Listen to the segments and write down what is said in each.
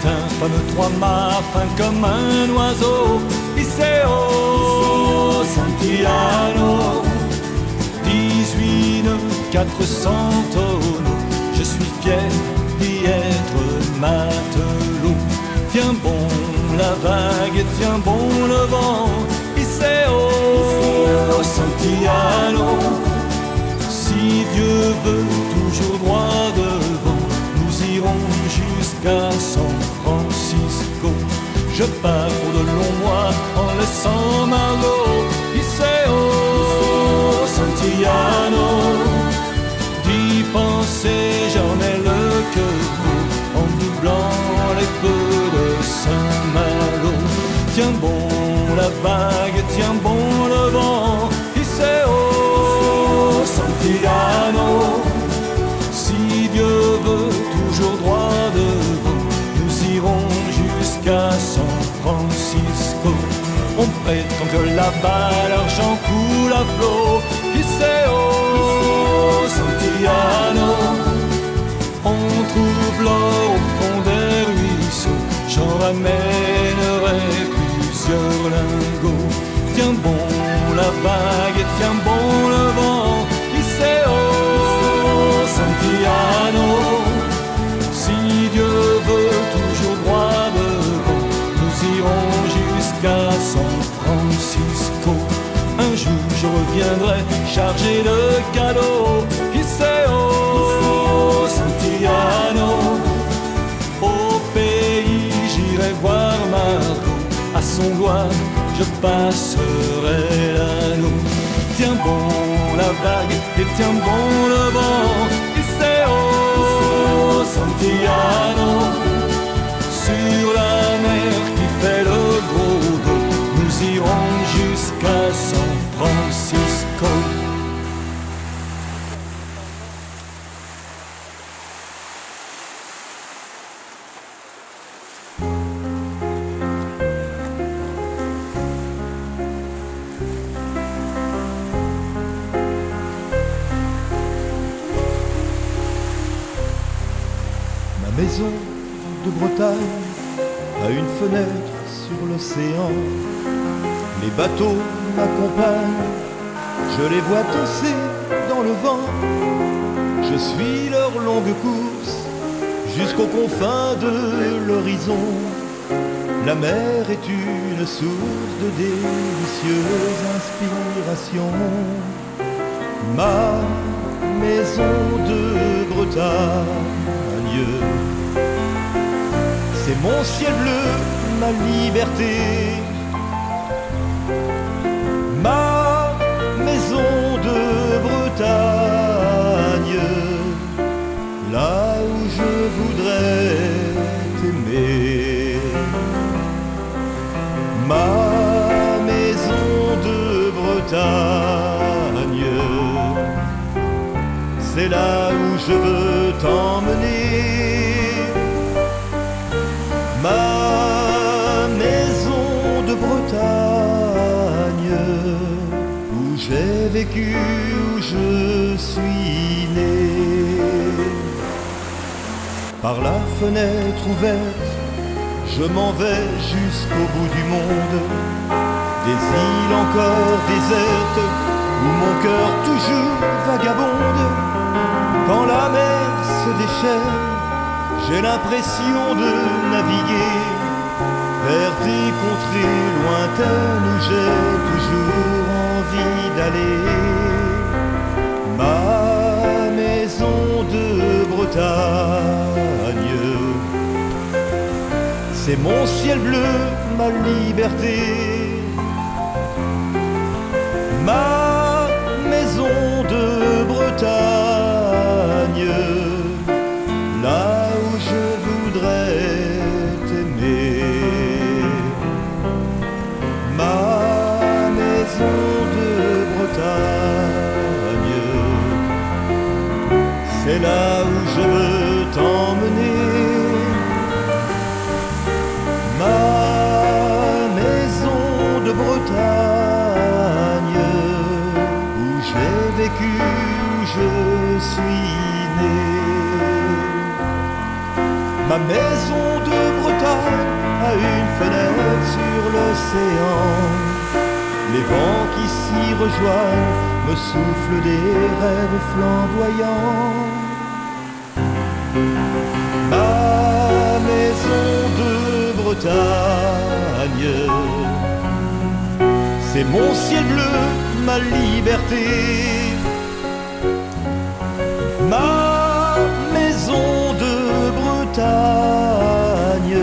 fameux trois-mâts, fin comme un oiseau. Iseo Santillano, 18 nœuds, 400 tonneaux. Je suis fier d'y être matelot. Tiens bon la vague et tiens bon le vent. Iseo Santillano, si Dieu veut toujours droit devant, nous irons jusqu'à San Francisco. Je pars pour de longs mois en laissant Margot. Iseo Santillano, d'y penser j'en ai le cœur gros, en doublant les feux de Saint-Malo. Tiens bon la vague, tiens bon le vent. Iseo Santillano, si Dieu veut toujours droit devant, nous irons jusqu'à San Francisco. On prétend que là-bas l'argent coule à flot. Iseo Santillano, on trouve l'or au fond des ruisseaux. J'en ramènerai plusieurs lingots. Tiens bon la vague et tiens bon le vent. Iseo Santillano, si Dieu veut toujours droit devant, nous irons jusqu'à San Francisco. Un jour je reviendrai chargé de cadeaux. Iseo Santillano, au pays j'irai voir Margot. À son doigt je passerai l'anneau. Tiens bon la vague et tiens bon le vent. Iseo Santillano, sur la mer qui fait le gros dos, nous irons jusqu'à San Francisco. Ma maison de Bretagne a une fenêtre sur l'océan. Les bateaux m'accompagnent, je les vois danser dans le vent. Je suis leur longue course jusqu'aux confins de l'horizon. La mer est une source de délicieuses inspirations. Ma maison de Bretagne, c'est mon ciel bleu, ma liberté. Ma maison de Bretagne, là où je voudrais t'aimer. Ma maison de Bretagne, c'est là où je veux t'emmener. Ma maison de Bretagne, où j'ai vécu, où je suis né. Par la fenêtre ouverte, je m'en vais jusqu'au bout du monde. Des îles encore désertes, où mon cœur toujours vagabonde. Quand la mer se déchaîne, j'ai l'impression de naviguer vers des contrées lointaines où j'ai toujours envie d'aller. Ma maison de Bretagne, c'est mon ciel bleu, ma liberté. Ma maison de Bretagne, là où je voudrais t'aimer. Ma maison de Bretagne, c'est là où je veux t'emmener. Ma maison de Bretagne, où j'ai vécu, où je suis né. Ma maison de Bretagne a une fenêtre sur l'océan. Les vents qui s'y rejoignent me soufflent des rêves flamboyants. Ma maison de Bretagne, c'est mon ciel bleu, ma liberté. Ma maison de Bretagne,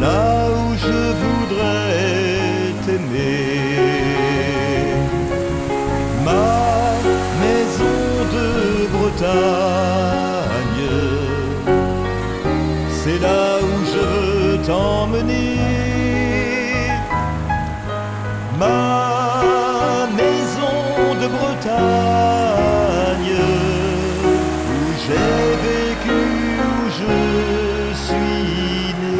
là où je voudrais t'aimer. Ma maison de Bretagne, c'est là où je veux t'emmener. Ma maison de Bretagne, où j'ai vécu, où je suis né.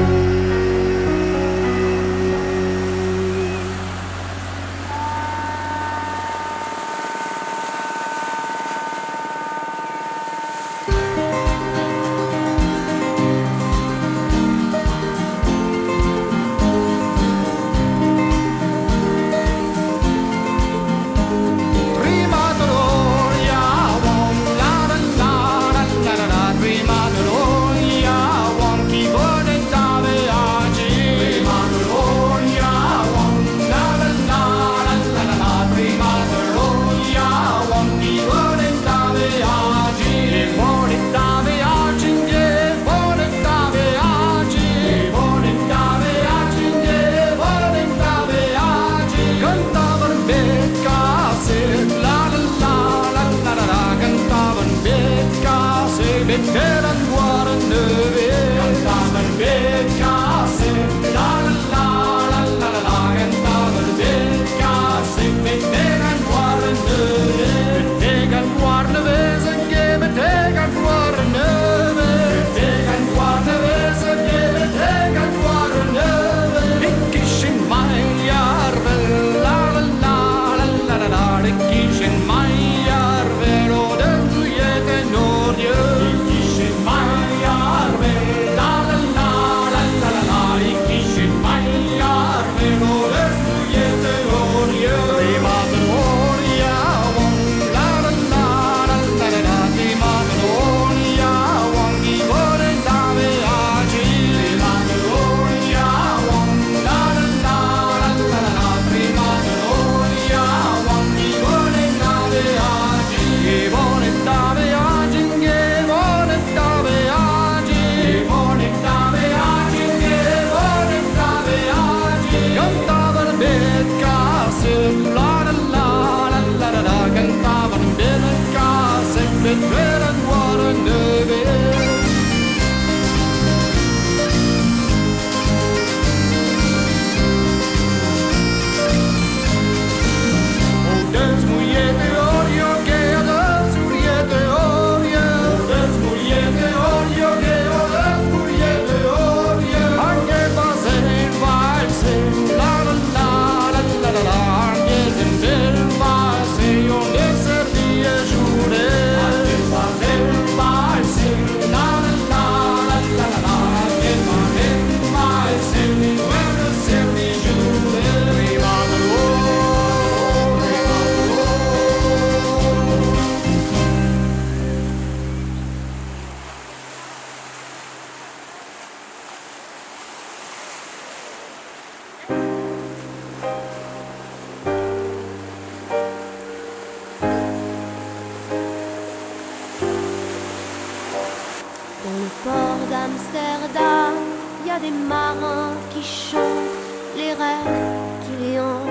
Amsterdam, il y a des marins qui chantent les rêves qui les hantent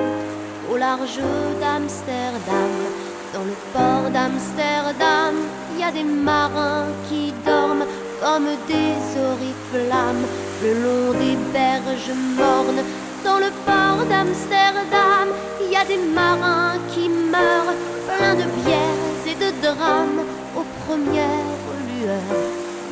au large d'Amsterdam. Dans le port d'Amsterdam, il y a des marins qui dorment comme des oriflammes le long des berges mornes. Dans le port d'Amsterdam, il y a des marins qui meurent pleins de bières et de drames aux premières lueurs.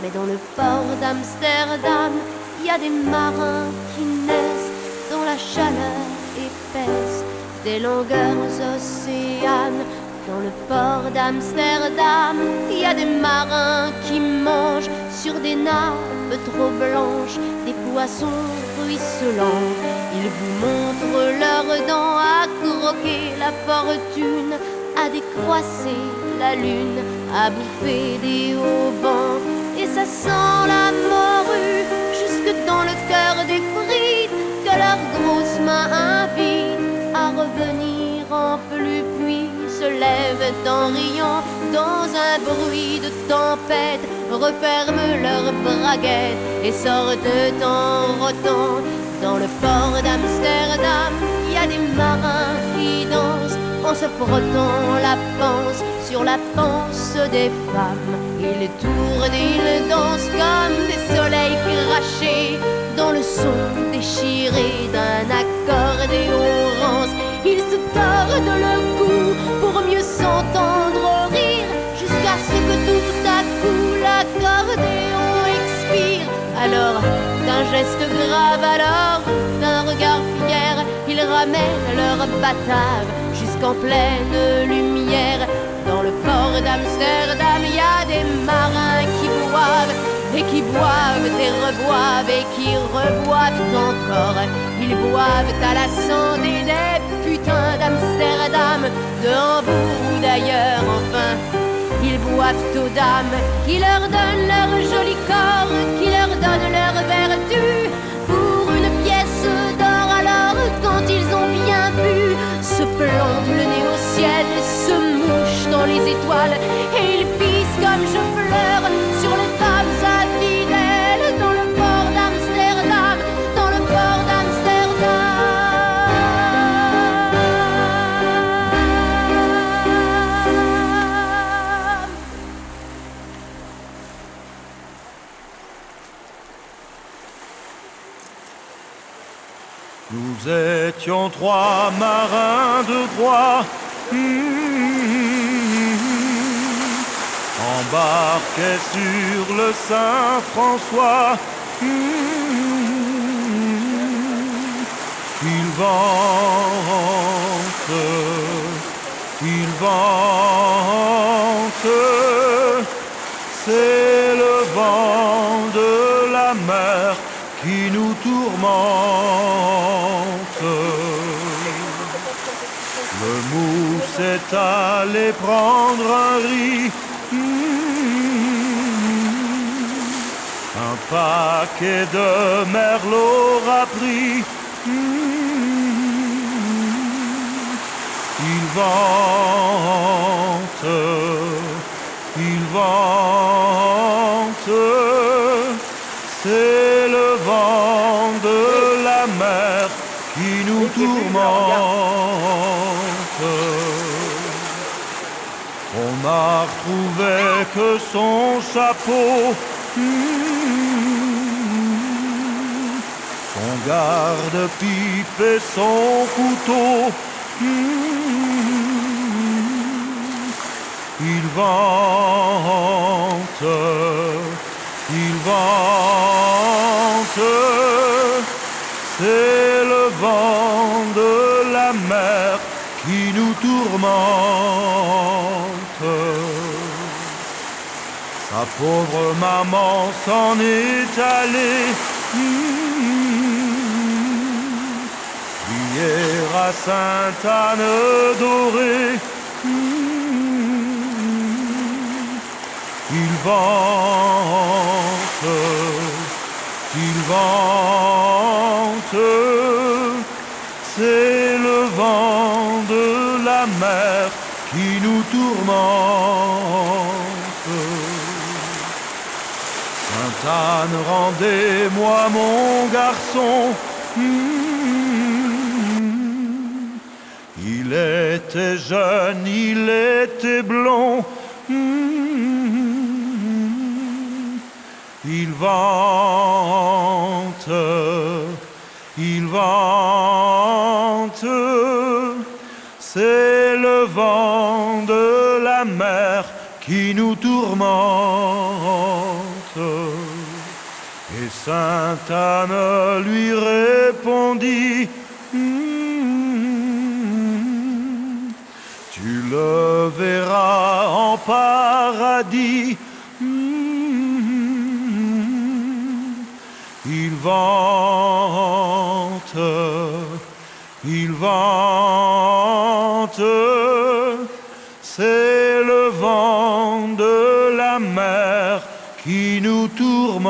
Mais dans le port d'Amsterdam, il y a des marins qui naissent dans la chaleur épaisse des longueurs océanes. Dans le port d'Amsterdam, il y a des marins qui mangent sur des nappes trop blanches des poissons ruisselants. Ils vous montrent leurs dents à croquer la fortune, à décroisser la lune, à bouffer des haubans. Et ça sent la morue jusque dans le cœur des frites que leurs grosses mains invitent à revenir en plus, puis se lèvent en riant dans un bruit de tempête, referment leurs braguettes et sortent en rotant. Dans le port d'Amsterdam, il y a des marins qui dansent en se frottant la panse sur la panse des femmes. Ils tournent, ils dansent comme des soleils crachés dans le son déchiré d'un accordéon rance. Ils se tordent le cou pour mieux s'entendre rire, jusqu'à ce que tout à coup l'accordéon expire. Alors, d'un geste grave, alors d'un regard fier, ils ramènent leur batave jusqu'en pleine lumière. Dans le port d'Amsterdam, il y a des marins qui boivent et qui boivent et reboivent et qui reboivent encore. Ils boivent à la santé des putains d'Amsterdam, de Hambourg ou d'ailleurs, enfin. Ils boivent aux dames qui leur donnent leur joli corps, qui leur donnent leur vertu pour une pièce d'or. Alors quand ils ont bien bu, se plantent le nez au ciel, se mouchent dans les étoiles et ils pissent comme je pleure sur les femmes infidèles dans le port d'Amsterdam, dans le port d'Amsterdam. Nous étions trois marins de droit, embarqués sur le Saint-François. Il vente, c'est le vent de la mer qui nous tourmente. Le mousse est allé prendre un riz, un paquet de merlot rappris. Il vente, c'est le vent de la mer qui nous tourmente. On n'a retrouvé que son chapeau, son garde-pipe et son couteau. Il vente, c'est le vent de la mer qui nous tourmente. Sa pauvre maman s'en est allée prier à Sainte-Anne-d'Auray. Il vente, c'est le vent de la mer qui nous tourmente. Sainte-Anne, rendez-moi mon garçon. Il était jeune, il était blond. Il vente, c'est le vent de la mer qui nous tourmente. Et Sainte-Anne lui répondit, Tu le verras en paradis. Il vente, c'est le vent de la mer qui nous tourmente.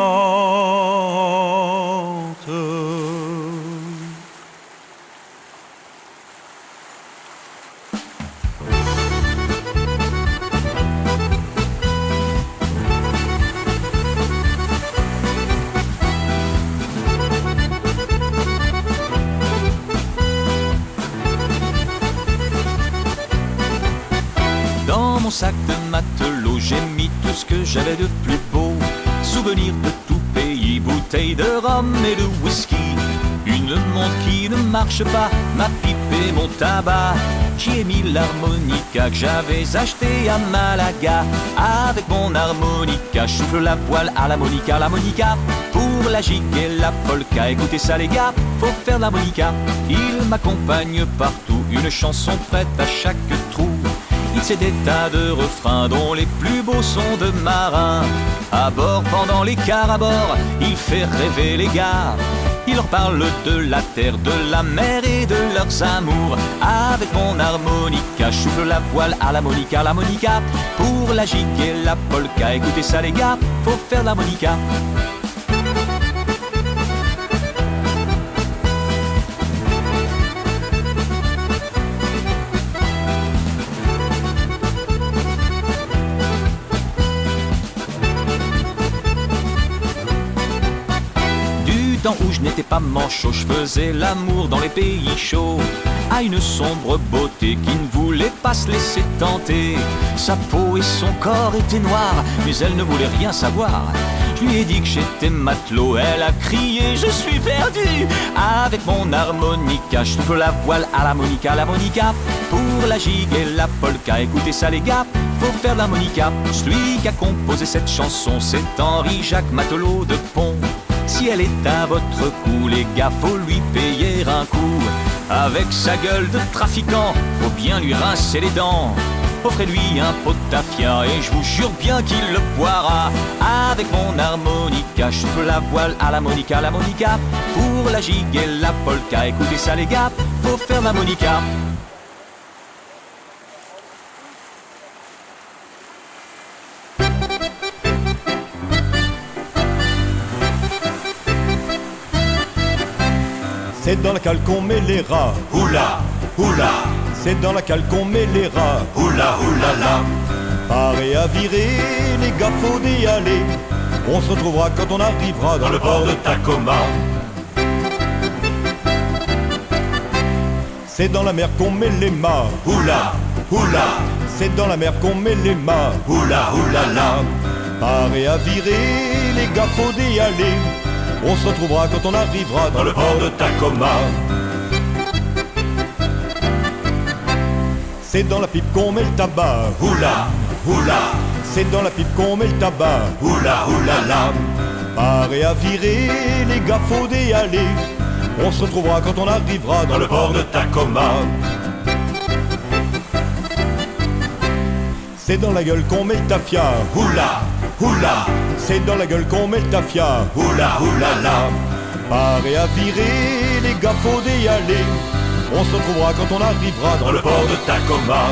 Dans mon sac de matelot, j'ai mis tout ce que j'avais de plus beau. Souvenirs de tout pays, bouteilles de rhum et de whisky. Une montre qui ne marche pas, ma pipe et mon tabac. J'y ai mis l'harmonica que j'avais acheté à Malaga. Avec mon harmonica, je souffle la voile à l'harmonica, l'harmonica. Pour la gigue et la polka, écoutez ça les gars, faut faire l'harmonica. Il m'accompagne partout, une chanson prête à chaque trou. Il sait des tas de refrains dont les plus beaux sont de marins. À bord, pendant les quarts à bord, il fait rêver les gars. Il leur parle de la terre, de la mer et de leurs amours. Avec mon harmonica, je souffle la voile à l'harmonica, l'harmonica. Pour la gigue et la polka, écoutez ça les gars, faut faire l'harmonica. Temps où je n'étais pas manchot, je faisais l'amour dans les pays chauds à une sombre beauté qui ne voulait pas se laisser tenter. Sa peau et son corps étaient noirs, mais elle ne voulait rien savoir. Je lui ai dit que j'étais matelot, elle a crié je suis perdu. Avec mon harmonica, je souffle la voile à l'harmonica, l'harmonica. Pour la gigue et la polka, écoutez ça les gars, faut faire l'harmonica. Celui qui a composé cette chanson, c'est Henri-Jacques Matelot de Pont. Si elle est à votre cou, les gars, faut lui payer un coup. Avec sa gueule de trafiquant, faut bien lui rincer les dents. Offrez-lui un pot de tafia et je vous jure bien qu'il le boira. Avec mon harmonica, je souffle la voile à l'harmonica, l'harmonica. Pour la gigue et la polka, écoutez ça les gars, faut faire l'harmonica. C'est dans la cale qu'on met les rats. Oula, oula, C'est dans la cale qu'on met les rats. oula, oula, la. Paré à virer, les gars faut y aller. On se retrouvera quand on arrivera Dans le port de Tacoma. C'est dans la mer qu'on met les mâts. Oula, oula, C'est dans la mer qu'on met les mâts. oula, oula, la. Paré à virer, les gars faut y aller. On se retrouvera quand on arrivera Dans le port de Tacoma. C'est dans la pipe qu'on met le tabac. Oula, oula, C'est dans la pipe qu'on met le tabac. oula, oula, la. Paré à virer, les gars faut y aller. On se retrouvera quand on arrivera Dans le port de Tacoma. C'est dans la gueule qu'on met le tafia. Oula, oula, C'est dans la gueule qu'on met le tafia. oula, oula, la. Paré à virer, les gars faut y aller. On se retrouvera quand on arrivera Dans le port de Tacoma.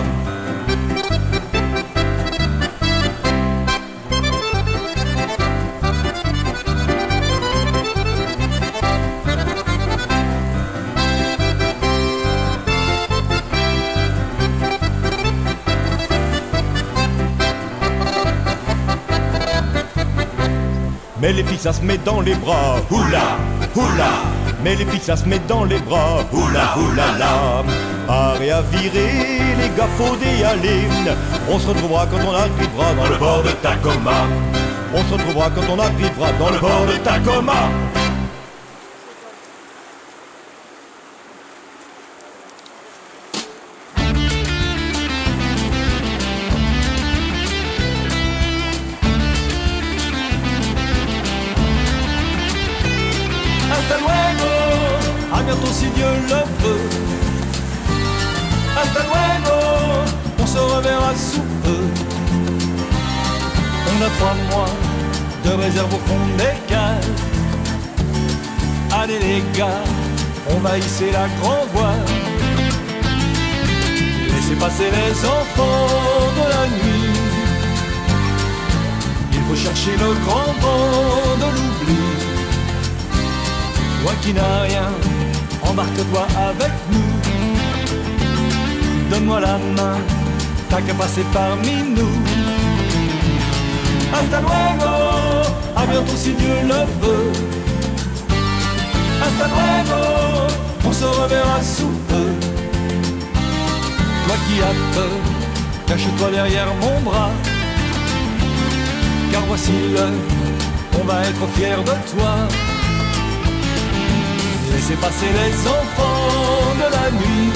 Mais les filles ça se met dans les bras. Oula, oula, Mais les filles ça se met dans les bras. oula, oula, la. Paré à virer, les gars faut y aller. On se retrouvera quand on arrivera Dans le port de Tacoma. On se retrouvera quand on arrivera dans Dans le port de Tacoma. Hasta luego, à bientôt si Dieu le veut. Hasta luego, reverra sous peu. On a 3 mois de réserve au fond des cales. Allez les gars, on va hisser la grand voile. Laissez passer les enfants de la nuit. Il faut chercher le grand vent de l'oubli. Toi qui n'as rien, embarque-toi avec nous. Donne-moi la main, t'as qu'à passer parmi nous. Hasta luego, à bientôt si Dieu le veut. Hasta luego, on se reverra sous peu. Toi qui as peur, cache-toi derrière mon bras. Car voici l'heure, on va être fiers de toi. Laissez passer les enfants de la nuit.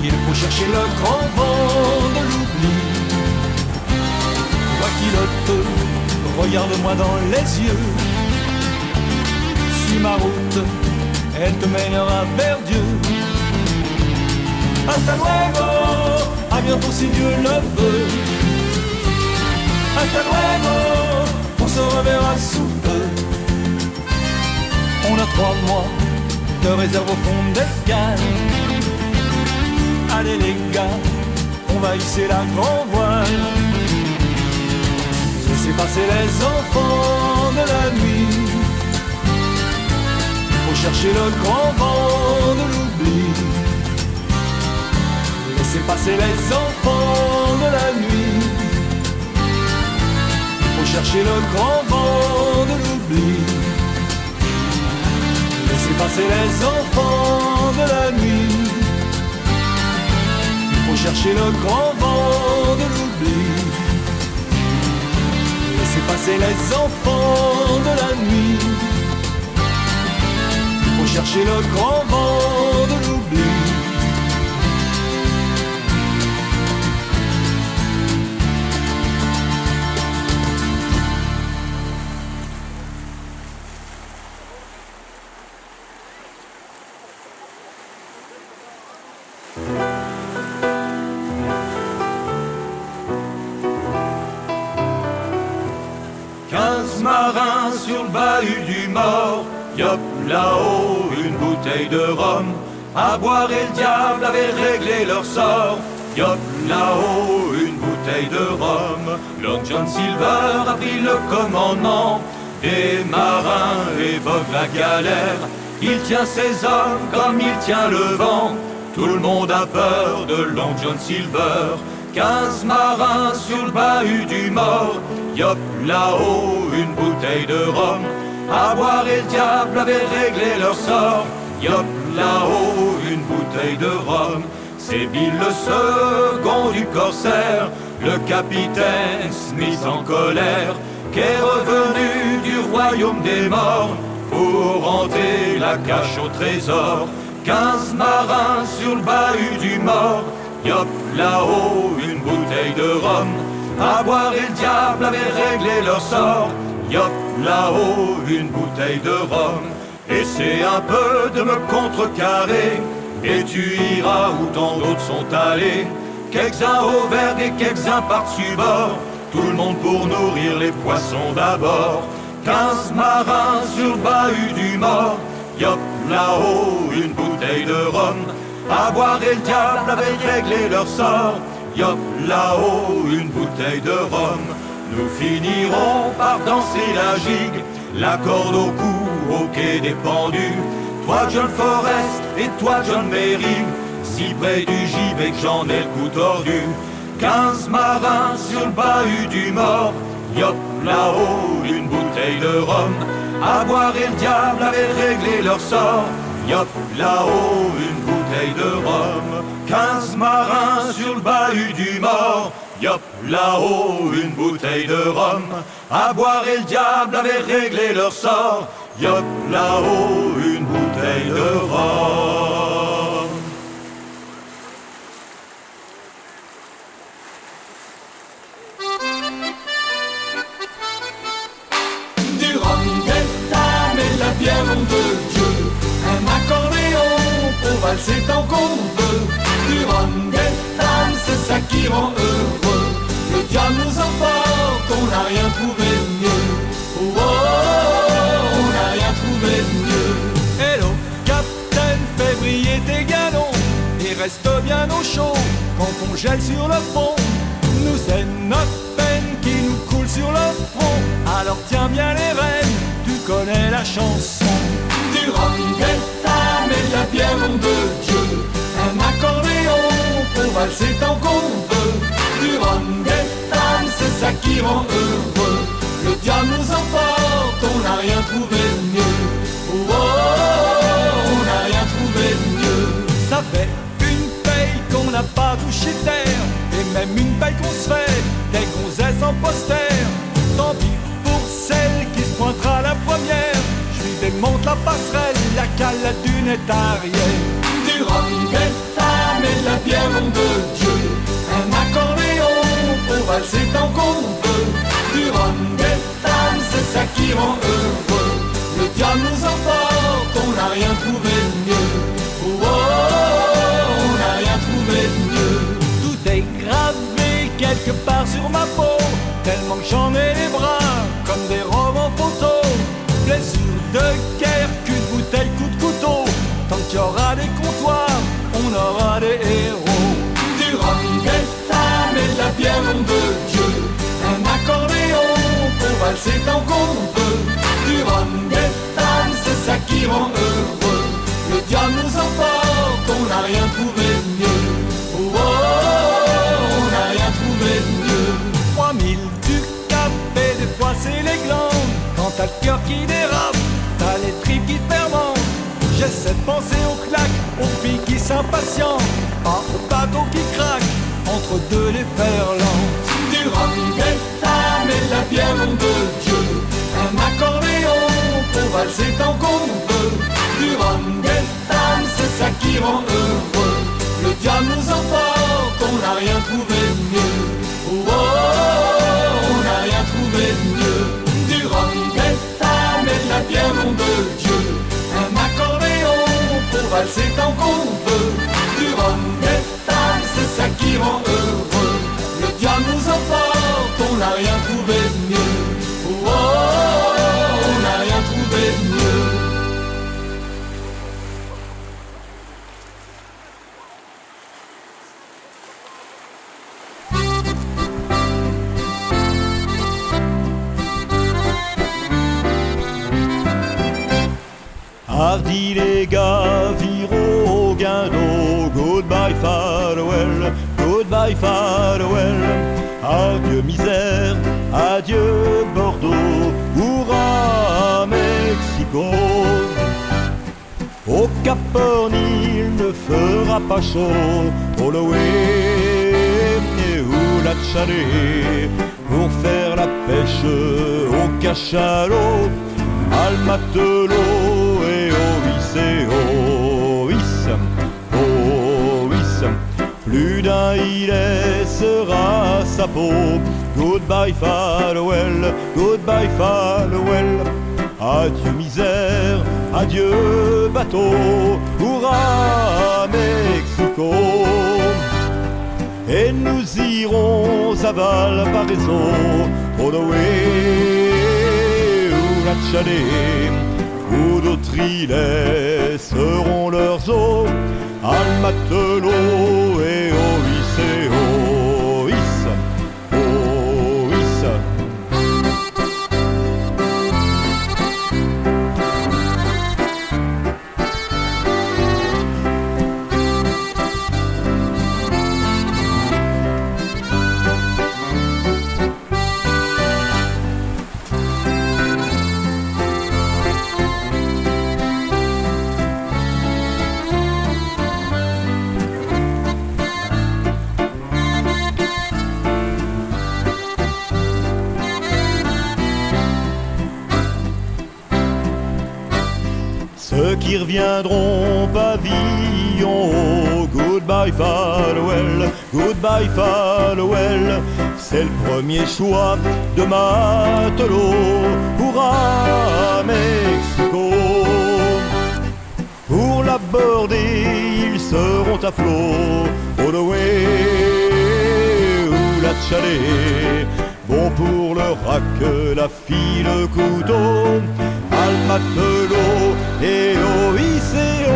Il faut chercher le grand vent de l'oubli. Toi qui le peux, regarde-moi dans les yeux. Suis ma route, elle te mènera vers Dieu. Hasta luego, à bientôt si Dieu le veut. Hasta luego, on se reverra sous peu. On a 3 mois de réserve au fond des cales. Allez les gars, on va hisser la grand voile. Laissez passer les enfants de la nuit. Faut chercher le grand vent de l'oubli. Laissez passer les enfants de la nuit. Faut chercher le grand vent de l'oubli. Laissez passer les enfants de la nuit. Faut chercher le grand vent de l'oubli. Laissez passer les enfants de la nuit. Faut chercher le grand vent de l'oubli. Marins sur le bahut du mort, yop là-haut une bouteille de rhum. À boire et le diable avait réglé leur sort. Yop là-haut une bouteille de rhum. Long John Silver a pris le commandement. Des marins évoquent la galère. Il tient ses hommes comme il tient le vent. Tout le monde a peur de Long John Silver. 15 marins sur le bahut du mort. Yop là-haut une bouteille de rhum. À boire et le diable avait réglé leur sort. Yop là-haut une bouteille de rhum. C'est Bill le second du corsaire, le capitaine Smith en colère, qui est revenu du royaume des morts pour hanter la cache au trésor. 15 marins sur le bahut du mort. Yop là-haut une bouteille de rhum. À boire et le diable avait réglé leur sort. Yop là-haut une bouteille de rhum. Essaie un peu de me contrecarrer et tu iras où tant d'autres sont allés. Quelques-uns au vert et quelques-uns par-dessus bord. Tout le monde pour nourrir les poissons d'abord. 15 marins sur le bahut du mort. Yop là-haut une bouteille de rhum. À boire et le diable avait réglé leur sort. Yop là-haut une bouteille de rhum. Nous finirons par danser la gigue, la corde au cou, au quai des pendus. Toi John Forrest et toi John Merry, si près du gibet que j'en ai le cou tordu. 15 marins sur le bahut du mort. Yop là-haut une bouteille de rhum. À boire et le diable avait réglé leur sort. Yop là-haut une bouteille de rhum. 15 marins sur le bahut du mort. Yop là-haut une bouteille de rhum. À boire et le diable avait réglé leur sort. Yop là-haut une bouteille de rhum. Du rhum, des femmes et la bière nom de Dieu. Un accordéon pour valser tant qu'on veut. Du rhum, des femmes, c'est n'a rien trouvé de mieux. Oh, oh, oh, on n'a rien trouvé de mieux. Hello, Captain, fais briller tes galons et reste bien au chaud quand on gèle sur le pont. Nous c'est notre peine qui nous coule sur le front. Alors tiens bien les rênes, tu connais la chanson. Du rhum, des femmes et de la bière, nom de Dieu. Un accordéon pour valser tant qu'on veut. Du rhum, des femmes, c'est ça qui rend heureux. Le diable nous emporte, on n'a rien trouvé de mieux. Oh, oh, oh, on n'a rien trouvé de mieux. Ça fait une paye qu'on n'a pas touché terre, et même une paye qu'on se fait des gonzesses en poster. Tant pis pour celle qui se pointera la première. Je lui démonte la passerelle, la cale, la dune est arrière. Du rhum, des femmes et de la bière, nom de Dieu. Un accordéon pour valser tant qu'on veut. Du rhum, des femmes, c'est ça qui rend heureux. Le diable nous emporte, on n'a rien trouvé de mieux. Oh, oh, oh, on n'a rien trouvé de mieux. Tout est gravé quelque part sur ma peau, tellement que j'en ai les bras comme des robes en photo. Blessure de guerre qu'une bouteille coup de couteau. Tant qu'il y aura des comptoirs, on aura des héros. Du rhum, des femmes et de la bière, nom de Dieu. Un accordéon pour valser tant qu'on veut. Du rhum, des femmes, c'est ça qui rend heureux. Le diable nous emporte, on n'a rien trouvé de mieux. Oh, oh, oh, on n'a rien trouvé de mieux. 3000 du cap et des fois c'est les glandes. Quand t'as le cœur qui dérape, t'as les tripes qui fermentent. J'essaie de penser aux claques, aux filles qui s'impatientent, pas aux bateaux qui craquent entre deux les ferlantes. Du rhum, des femmes et de la bière, nom de Dieu. Un accordéon pour valser tant qu'on veut. Du rhum, des femmes, c'est ça qui rend heureux. Le diable nous emporte, on n'a rien trouvé de mieux. Oh, oh, oh, on n'a rien trouvé de mieux. Du rhum, des femmes et de la bière, nom de Dieu. Un accordéon pour valser tant qu'on veut. Du rhum, des femmes, c'est ça qui rend heureux. Le diable nous emporte, on n'a rien trouvé de mieux. Oh, oh, oh, on n'a rien trouvé de mieux. Hardy les gars, viro au guindeau. Goodbye farewell, goodbye farewell. Adieu misère, adieu Bordeaux. Hurrah Mexico. Au Cap Horn il ne fera pas chaud. Holloway et Oulachale pour faire la pêche au cachalot. Al matelot et Ovis, plus d'un y laissera sa peau. Goodbye farewell, goodbye farewell. Adieu misère, adieu bateau. Hurrah Mexico. Et nous irons à Valparaiso. Holloway, où d'autres îlets seront leurs eaux. Al matelot et Ovis, Ceux qui reviendront pavillon, goodbye farewell, goodbye farewell. C'est le premier choix de matelot. Hurrah Mexico. Pour l'aborder ils seront à flot. Holloway ou la Chalet, Bon pour le rack, la fille, le couteau, al matelot et OICO.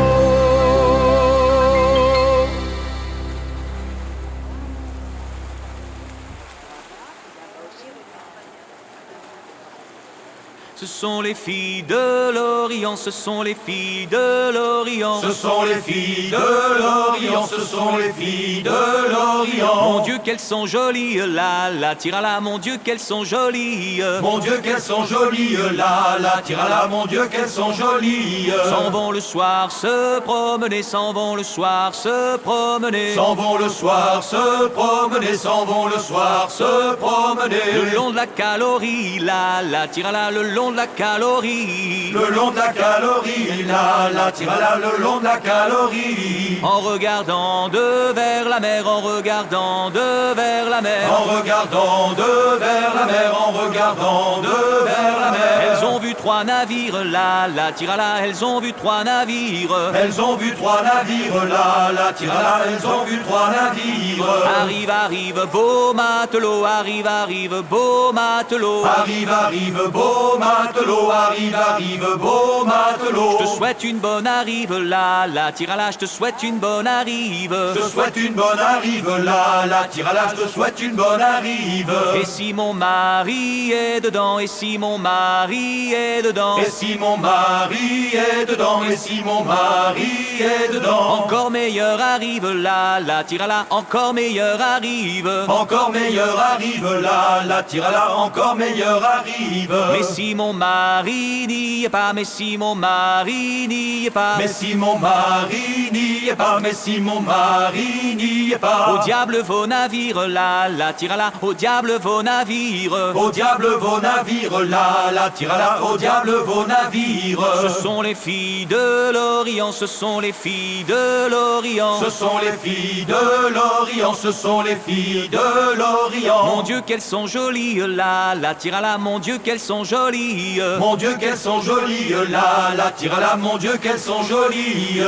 Ce sont les filles de l'Orient, ce sont les filles de l'Orient. Ce sont les filles de l'Orient, ce sont les filles de l'Orient. Mon Dieu, qu'elles sont jolies, là, là, tira-là, mon Dieu, qu'elles sont jolies. Mon Dieu, qu'elles sont jolies, là, là, tira-là, mon Dieu, qu'elles sont jolies. S'en vont le soir se promener, s'en vont le soir se promener. S'en vont le soir se promener, s'en vont le soir se promener. Le long de la calorie, là, là, tira-là, le long de la calorie. Le long de la calorie, là, là, tira-là, le long de la calorie. En regardant de vers la mer, en regardant de vers la mer. En regardant de vers la mer, en regardant de vers la mer. Elles ont vu 3 navires, là, là, tira-là, elles ont vu 3 navires. Elles ont vu 3 navires, là, là, tira-là, elles ont vu 3 navires. Arrive, arrive, beau matelot, arrive, arrive, beau matelot. Arrive, arrive, beau matelot, arrive, arrive, beau matelot. Je te souhaite une bonne arrive, là, là, tira-là, je te souhaite une bonne arrive. Je te souhaite une bonne arrive, là, là, tira-là, je te souhaite une bonne arrive. Et si mon mari est dedans, et si mon mari est dedans, et si mon mari est dedans, et si mon mari est dedans, encore meilleur arrive, là, là, tira-là, encore meilleur arrive. Encore meilleur arrive, là, là, tira-là, encore meilleur arrive. Mais si mon mari n'y est pas, mais si mon mari n'y est pas, mais si mon mari n'y est pas, mais si mon mari n'y est pas, au diable vos navires, là, là, tira-là, au diable vos navires. Au diable vos navires, là, là, tira-là, au diable vos navires. Ce sont les filles de l'Orient, ce sont les filles de l'Orient. Ce sont les filles de l'Orient, ce sont les filles de l'Orient. Mon Dieu, qu'elles sont jolies, là, là, tira-là, mon Dieu, qu'elles sont jolies. Mon Dieu, qu'elles sont jolies, là, là, tira-là, mon Dieu, qu'elles sont jolies.